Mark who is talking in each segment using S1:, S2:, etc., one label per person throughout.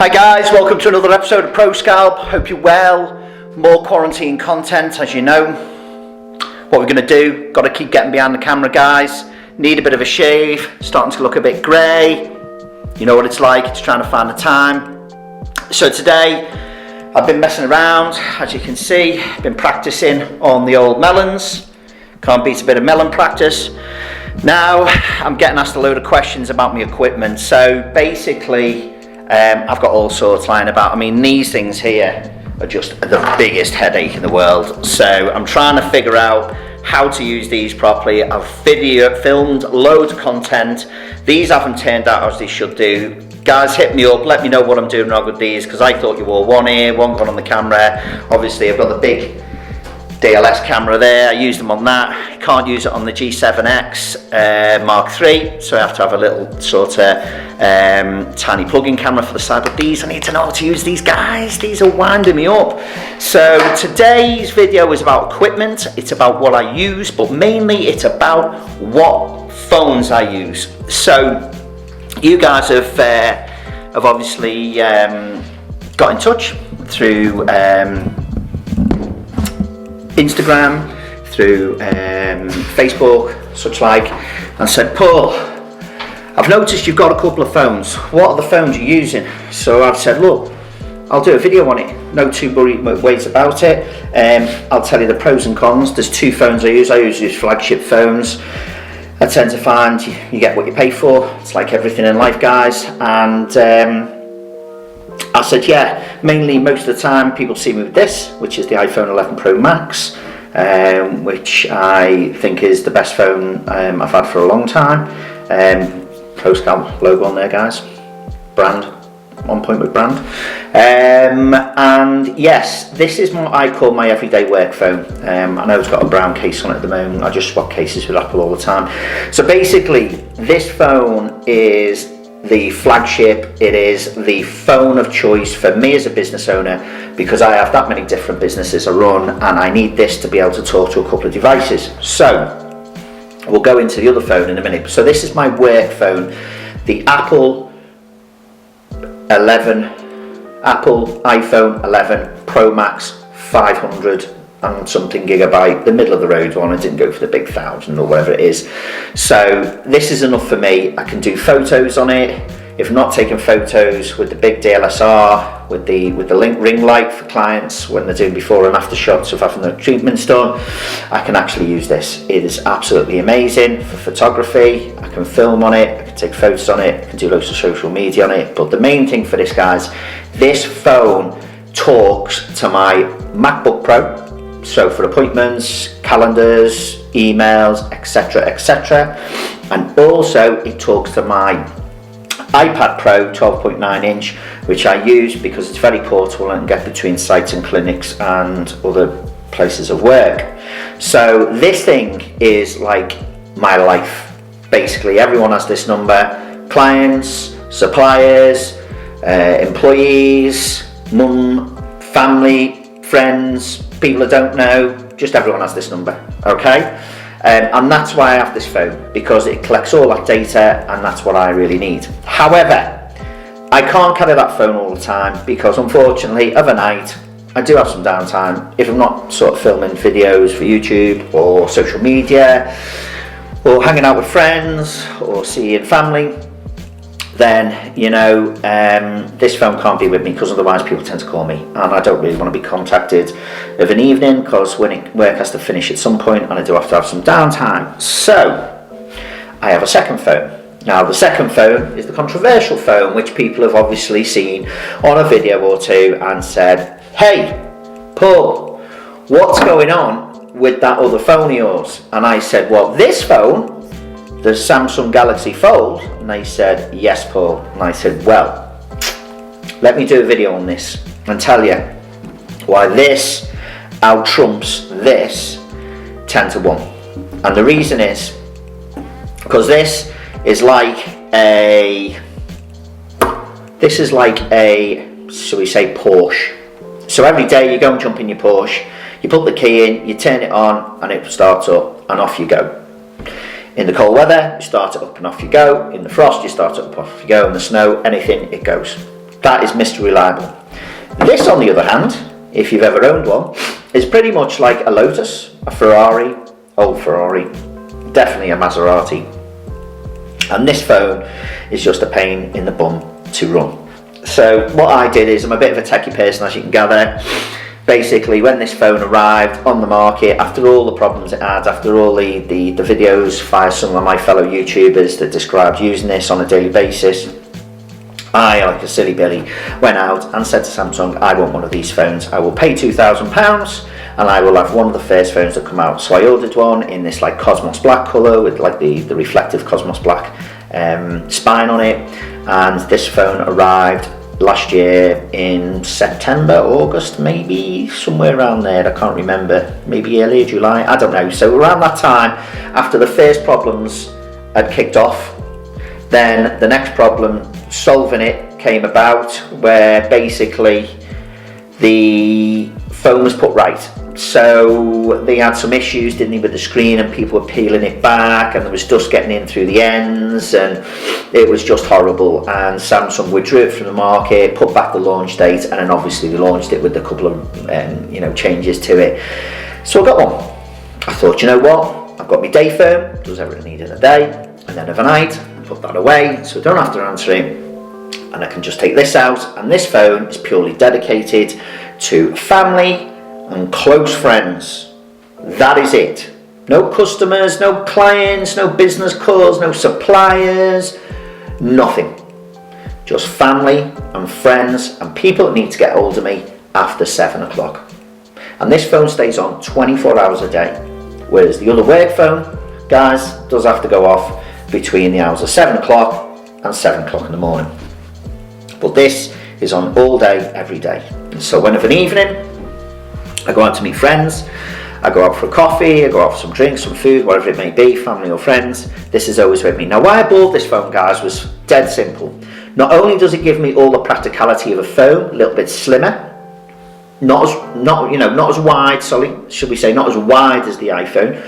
S1: Hi guys, welcome to another episode of Pro Skalp. Hope you're well. More quarantine content, as you know. What we're going to do, got to keep getting behind the camera, guys. Need a bit of a shave, starting to look a bit grey. You know what it's like, it's trying to find the time. So today, I've been messing around, as you can see. Been practicing on the old melons. Can't beat a bit of melon practice. Now, I'm getting asked a load of questions about my equipment. So basically, I've got all sorts lying about. I mean, these things here are just the biggest headache in the world. So I'm trying to figure out how to use these properly. I've filmed loads of content. These haven't turned out as they should do. Guys, hit me up, let me know what I'm doing wrong with these, because I thought you wore one here, one gone on the camera. Obviously, I've got the big DLS camera there, I use them on that. Can't use it on the G7X Mark III, so I have to have a little sort of tiny plug-in camera for the side. But these, I need to know how to use these, guys. These are winding me up. So today's video is about equipment. It's about what I use, but mainly it's about what phones I use. So you guys have obviously got in touch through Instagram, through Facebook, such like, and said, Paul, I've noticed you've got a couple of phones. What are the phones you're using? So I've said, look, I'll do a video on it. No two ways about it. I'll tell you the pros and cons. There's two phones I use. I use flagship phones. I tend to find you get what you pay for. It's like everything in life, guys. And I said, yeah, mainly most of the time people see me with this, which is the iPhone 11 Pro Max, which I think is the best phone I've had for a long time. Pro Skalp logo on there, guys. Brand, on point with brand. And yes, this is what I call my everyday work phone. I know it's got a brown case on it at the moment. I just swap cases with Apple all the time. So basically, this phone is the flagship. It is the phone of choice for me as a business owner, because I have that many different businesses I run, and I need this to be able to talk to a couple of devices. So we'll go into the other phone in a minute. So this is my work phone, the Apple iPhone 11 Pro Max 500 and something gigabyte, the middle of the road one. I didn't go for the big 1000 or whatever it is. So this is enough for me. I can do photos on it. If I'm not taking photos with the big DSLR, with the ring light for clients when they're doing before and after shots of having their treatments done, I can actually use this. It is absolutely amazing for photography. I can film on it, I can take photos on it, I can do loads of social media on it. But the main thing for this, guys, this phone talks to my MacBook Pro. So for appointments, calendars, emails, etc, etc. And also it talks to my iPad Pro 12.9 inch, which I use because it's very portable and get between sites and clinics and other places of work. So this thing is like my life. Basically, everyone has this number. Clients, suppliers, employees, mum, family, friends, people I don't know, just everyone has this number, okay? And that's why I have this phone, because it collects all that data, and that's what I really need. However, I can't carry that phone all the time, because unfortunately, overnight, I do have some downtime. If I'm not sort of filming videos for YouTube or social media, or hanging out with friends, or seeing family, then, you know, this phone can't be with me, because otherwise people tend to call me, and I don't really want to be contacted of an evening, because work has to finish at some point and I do have to have some downtime. So I have a second phone. Now the second phone is the controversial phone, which people have obviously seen on a video or two and said, hey Paul, what's going on with that other phone of yours? And I said, well, this phone, the Samsung Galaxy Fold. And they said, yes Paul. And I said, well, let me do a video on this and tell you why this out trumps this 10 to 1. And the reason is because this is like a shall we say, Porsche. So every day you go and jump in your Porsche, you put the key in, you turn it on, and it starts up, and off you go. In the cold weather, you start it up and off you go. In the frost, you start it up, off you go. In the snow, anything, it goes. That is Mr. Reliable. This, on the other hand, if you've ever owned one, is pretty much like a Lotus, a Ferrari, old Ferrari, definitely a Maserati. And this phone is just a pain in the bum to run. So what I did is, I'm a bit of a techie person, as you can gather. Basically, when this phone arrived on the market, after all the problems it had, after all the videos via some of my fellow YouTubers that described using this on a daily basis, I, like a silly Billy, went out and said to Samsung, I want one of these phones. I will pay £2,000 and I will have one of the first phones that come out. So I ordered one in this like Cosmos black colour with like the reflective Cosmos black spine on it, and this phone arrived last year in September, August, maybe somewhere around there, I can't remember, maybe early July, I don't know. So around that time, after the first problems had kicked off, then the next problem, solving it, came about, where basically the phone was put right. So they had some issues, didn't they, with the screen, and people were peeling it back, and there was dust getting in through the ends, and it was just horrible. And Samsung withdrew it from the market, put back the launch date, and then obviously they launched it with a couple of changes to it. So I got one. I thought, you know what, I've got my day phone, does everything I need in a day, and then overnight put that away, so I don't have to answer it, and I can just take this out. And this phone is purely dedicated to family and close friends. That is it. No customers, no clients, no business calls, no suppliers, nothing. Just family and friends and people that need to get hold of me after 7 o'clock. And this phone stays on 24 hours a day, whereas the other work phone, guys, does have to go off between the hours of 7 o'clock and 7 o'clock in the morning. But this is on all day, every day. So when of an evening, I go out to meet friends, I go out for a coffee, I go out for some drinks, some food, whatever it may be, family or friends, this is always with me. Now why I bought this phone, guys, was dead simple. Not only does it give me all the practicality of a phone, a little bit slimmer, not as wide, should we say, not as wide as the iPhone,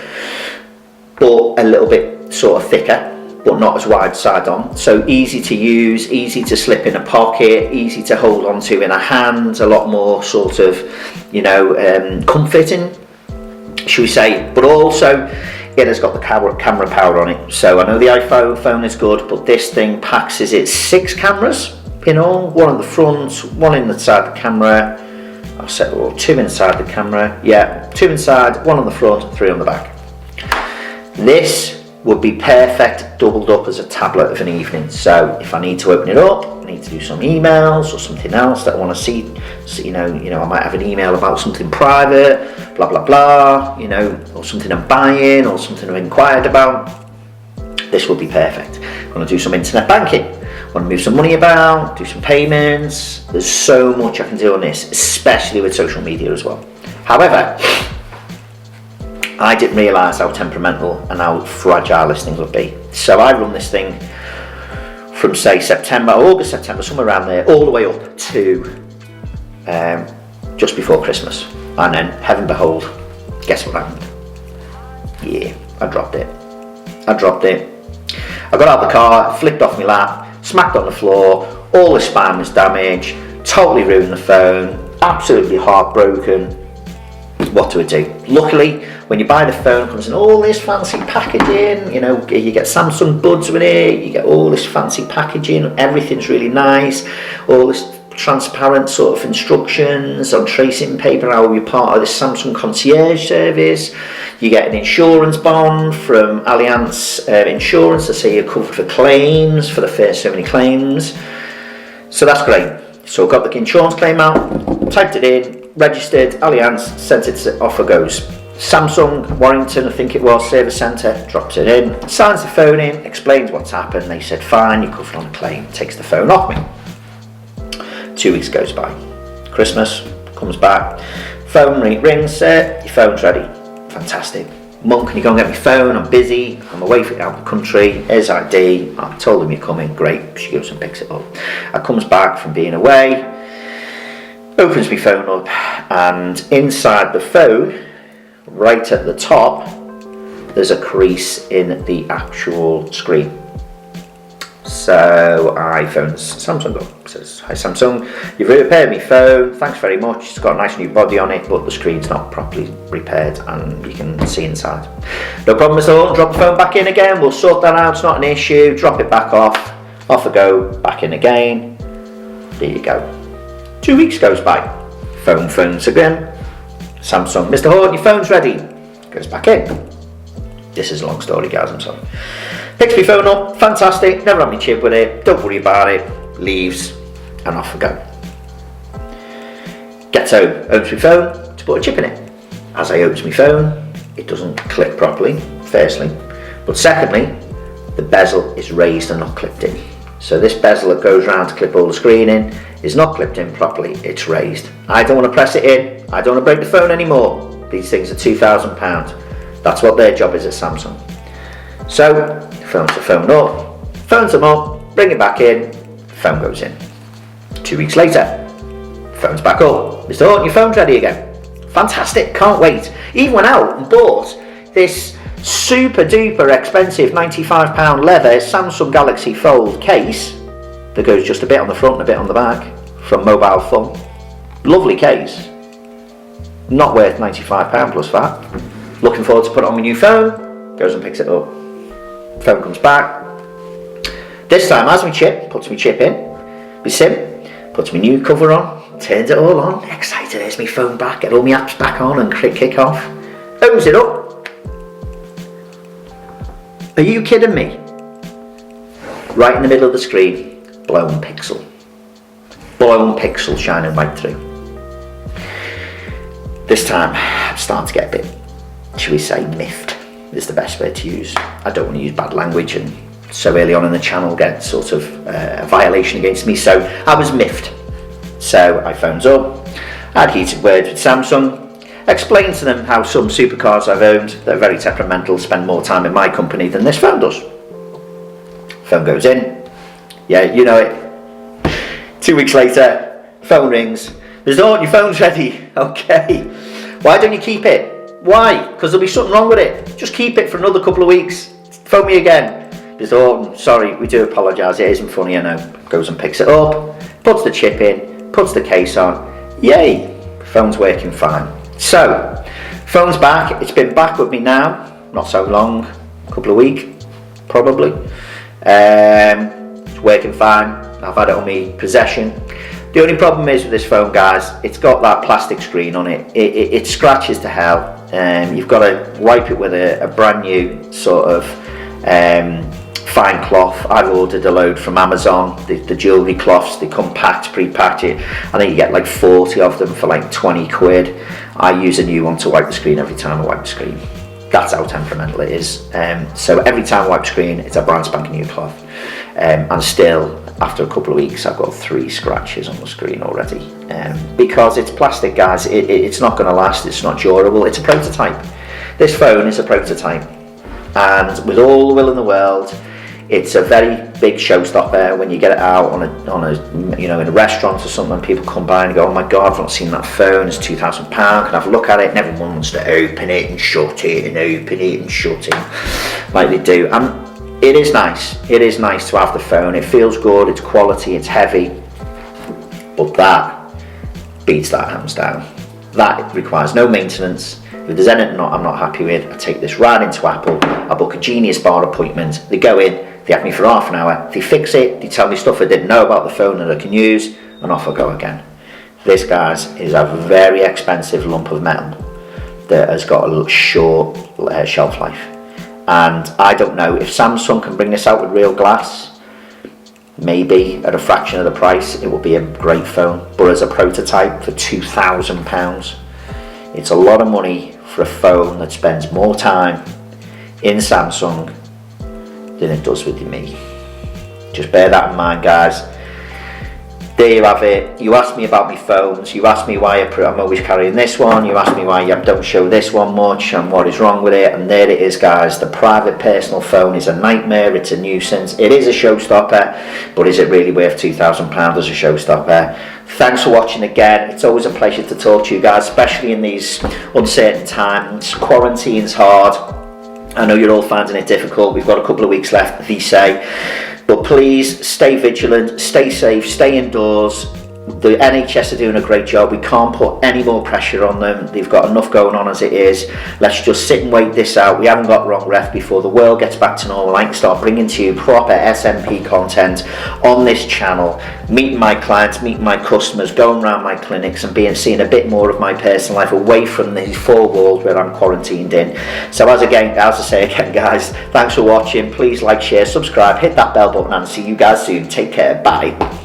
S1: but a little bit sort of thicker, but not as wide side on. So easy to use, easy to slip in a pocket, easy to hold on to in a hand, a lot more sort of, comforting, should we say. But also, it has got the camera power on it. So I know the iPhone phone is good, but this thing packs, is it 6 cameras in all? One on the front, one inside the camera. I'll set 2 inside the camera. Yeah, 2 inside, 1 on the front, 3 on the back. This would be perfect doubled up as a tablet of an evening. So if I need to open it up, I need to do some emails or something else that I want to see, I might have an email about something private, blah blah blah, or something I'm buying or something I've inquired about. This would be perfect. I want to do some internet banking, I want to move some money about, do some payments. There's so much I can do on this, especially with social media as well. However, I didn't realise how temperamental and how fragile this thing would be. So I run this thing from say August, September, somewhere around there, all the way up to just before Christmas. And then, heaven behold, guess what happened? Yeah, I dropped it. I got out of the car, flipped off my lap, smacked on the floor, all the spine was damaged, totally ruined the phone, absolutely heartbroken. What do I do? Luckily, when you buy the phone, it comes in all this fancy packaging, you get Samsung Buds with it, you get all this fancy packaging, everything's really nice, all this transparent sort of instructions on tracing paper, how you're part of the Samsung concierge service. You get an insurance bond from Allianz Insurance to say you're covered for claims, for the first so many claims. So that's great. So I got the insurance claim out, typed it in, registered, Allianz, sent it, off it goes. Samsung, Warrington, I think it was, service centre, drops it in, signs the phone in, explains what's happened. They said, fine, you're covered on a claim, takes the phone off me. 2 weeks goes by. Christmas comes back. Phone rings, your phone's ready. Fantastic. Mum, can you go and get my phone? I'm busy. I'm away out the country. Here's ID. I told him you're coming. Great. She goes and picks it up. I comes back from being away, opens my phone up, and inside the phone, right at the top, there's a crease in the actual screen. So I phones Samsung up, says, "Hi Samsung, you've repaired my phone, thanks very much, it's got a nice new body on it, but the screen's not properly repaired and you can see inside." "No problem at all, drop the phone back in again, we'll sort that out, it's not an issue." Drop it back off I go, back in again. There you go. 2 weeks goes by, phones again. Samsung, "Mr. Horton, your phone's ready." Goes back in. This is a long story, guys, I'm sorry. Picks my phone up, fantastic, never had my chip with it, don't worry about it, leaves, and off I go. Gets home, opens my phone to put a chip in it. As I open my phone, it doesn't clip properly, firstly, but secondly, the bezel is raised and not clipped in. So this bezel that goes around to clip all the screen in is not clipped in properly, it's raised. I don't want to press it in, I don't want to break the phone anymore. These things are £2,000. That's what their job is at Samsung. So, phones them up, bring it back in, phone goes in. 2 weeks later, phone's back up. "Mr. Horton, your phone's ready again." Fantastic, can't wait. Even went out and bought this super duper expensive £95 leather Samsung Galaxy Fold case that goes just a bit on the front and a bit on the back from Mobile Fun. Lovely case. Not worth £95 plus VAT. Looking forward to put it on my new phone. Goes and picks it up. Phone comes back. This time has my chip, puts my chip in, my SIM, puts my new cover on, turns it all on, excited, there's my phone back, get all my apps back on and kick off. Opens it up. Are you kidding me? Right in the middle of the screen, blown pixel. Blown pixel shining right through. This time, I'm starting to get a bit, shall we say, miffed is the best word to use. I don't want to use bad language and so early on in the channel get sort of a violation against me, so I was miffed. So I phones up, I had heated words with Samsung, explained to them how some supercars I've owned that are very temperamental spend more time in my company than this phone does. Phone goes in, yeah, you know it. 2 weeks later, phone rings. "Mr. Horton, your phone's ready." "Okay. Why don't you keep it?" "Why? Because there'll be something wrong with it. Just keep it for another couple of weeks. Phone me again." "Mr. Horton, sorry, we do apologise, it isn't funny, I know." Goes and picks it up, puts the chip in, puts the case on. Yay, phone's working fine. So, phone's back, it's been back with me now, not so long, a couple of weeks, probably. It's working fine, I've had it on my possession. The only problem is with this phone, guys, it's got that plastic screen on it. It scratches to hell. You've got to wipe it with a brand new sort of fine cloth. I've ordered a load from Amazon, the jewellery cloths, they come packed, pre-packed. I think you get like 40 of them for like 20 quid. I use a new one to wipe the screen every time I wipe the screen. That's how temperamental it is. So every time I wipe the screen, it's a brand spanking new cloth. And still, after a couple of weeks, I've got 3 scratches on the screen already. Because it's plastic, guys, it's not going to last, it's not durable, it's a prototype. This phone is a prototype. And with all the will in the world, it's a very big showstopper when you get it out on a you know, in a restaurant or something. People come by and go, "Oh my God, I've not seen that phone. It's £2,000. Can I have a look at it?" And everyone wants to open it and shut it and open it and shut it, like they do. And it is nice. It is nice to have the phone. It feels good. It's quality. It's heavy. But that beats that hands down. That requires no maintenance. If there's anything I'm not happy with, I take this right into Apple. I book a Genius Bar appointment. They go in. They have me for half an hour, they fix it, they tell me stuff I didn't know about the phone that I can use, and off I go again. This, guys, is a very expensive lump of metal that has got a short shelf life. And I don't know, if Samsung can bring this out with real glass, maybe at a fraction of the price, it will be a great phone. But as a prototype for £2,000, it's a lot of money for a phone that spends more time in Samsung than it does with me. Just bear that in mind, guys. there you have it. You asked me about my phones, you asked me why I'm always carrying this one, you asked me why you don't show this one much and what is wrong with it, and there it is, guys. The private personal phone is a nightmare, it's a nuisance, it is a showstopper, but is it really worth £2,000 as a showstopper? Thanks for watching again. It's always a pleasure to talk to you guys, especially in these uncertain times. Quarantine's hard. I know you're all finding it difficult. We've got a couple of weeks left, they say. But please stay vigilant, stay safe, stay indoors. The NHS are doing a great job. We can't put any more pressure on them. They've got enough going on as it is. Let's just sit and wait this out. We haven't got long left before the world gets back to normal. I can start bringing to you proper SMP content on this channel, meeting my clients, meeting my customers, going around my clinics and seeing a bit more of my personal life away from these four walls where I'm quarantined in. So as I say again, guys, thanks for watching. Please like, share, subscribe, hit that bell button, and see you guys soon. Take care. Bye.